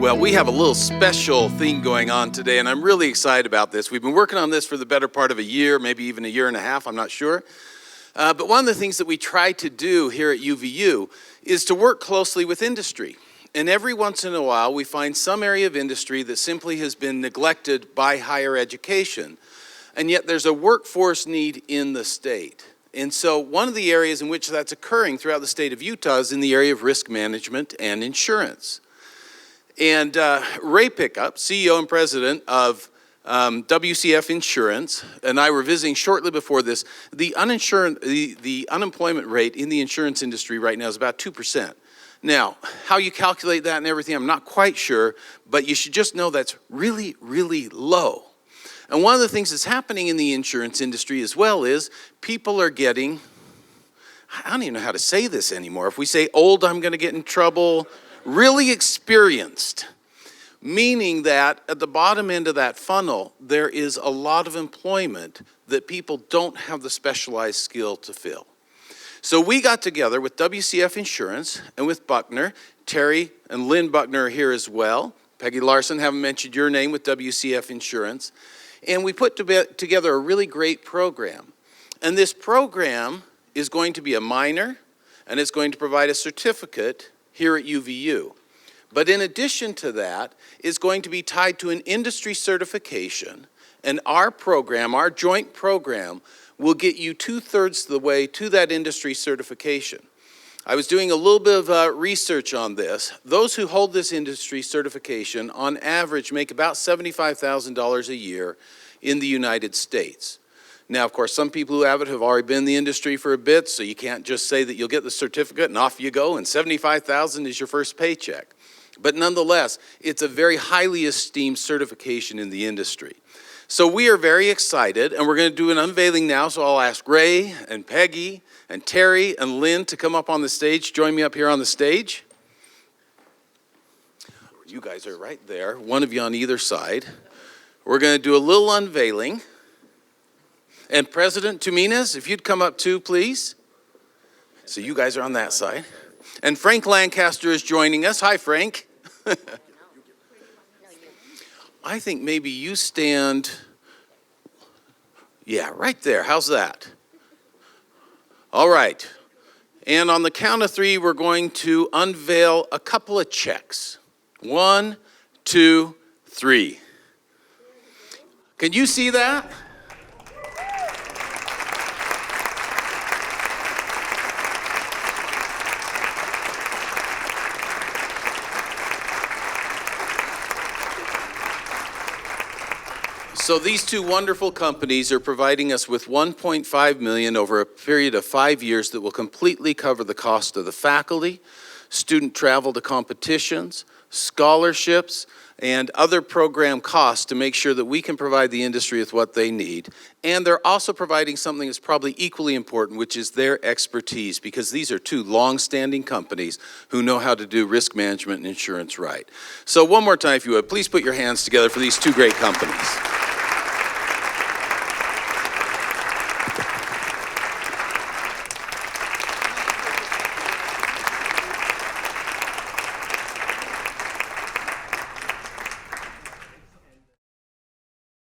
Well, we have a little special thing going on today, and I'm really excited about this. We've been working on this for the better part of a year, maybe even a year and a half, I'm not sure. But one of the things that we try to do here at UVU is to work closely with industry. And every once in a while, we find some area of industry that simply has been neglected by higher education. And yet there's a workforce need in the state. And so one of the areas in which that's occurring throughout the state of Utah is in the area of risk management and insurance. And Ray Pickup, CEO and president of WCF Insurance, and I were visiting shortly before this. The unemployment rate in the insurance industry right now is about 2%. Now, how you calculate that and everything, I'm not quite sure, but you should just know that's really, really low. And one of the things that's happening in the insurance industry as well is people are getting, I don't even know how to say this anymore. If we say old, I'm going to get in trouble. Really experienced, meaning that at the bottom end of that funnel, there is a lot of employment that people don't have the specialized skill to fill. So we got together with WCF Insurance and with Buckner. Terry and Lynn Buckner are here as well. Peggy Larsen, haven't mentioned your name, with WCF Insurance. And we put together a really great program. And this program is going to be a minor, and it's going to provide a certificate here at UVU. But in addition to that, it's going to be tied to an industry certification, and our program, our joint program, will get you 2/3 of the way to that industry certification. I was doing a little bit of research on this. Those who hold this industry certification on average make about $75,000 a year in the United States. Now, of course, some people who have it have already been in the industry for a bit, so you can't just say that you'll get the certificate and off you go, and $75,000 is your first paycheck. But nonetheless, it's a very highly esteemed certification in the industry. So we are very excited, and we're going to do an unveiling now, so I'll ask Ray and Peggy and Terry and Lynn to come up on the stage. Join me up here on the stage. You guys are right there, one of you on either side. We're going to do a little unveiling. And President Tuminez, if you'd come up too, please. So you guys are on that side. And Frank Lancaster is joining us. Hi, Frank. I think maybe you stand, yeah, right there. How's that? All right. And on the count of three, we're going to unveil a couple of checks. 1, 2, 3. Can you see that? So these two wonderful companies are providing us with $1.5 million over a period of 5 years that will completely cover the cost of the faculty, student travel to competitions, scholarships, and other program costs to make sure that we can provide the industry with what they need. And they're also providing something that's probably equally important, which is their expertise, because these are two long-standing companies who know how to do risk management and insurance right. So one more time, if you would, please put your hands together for these two great companies.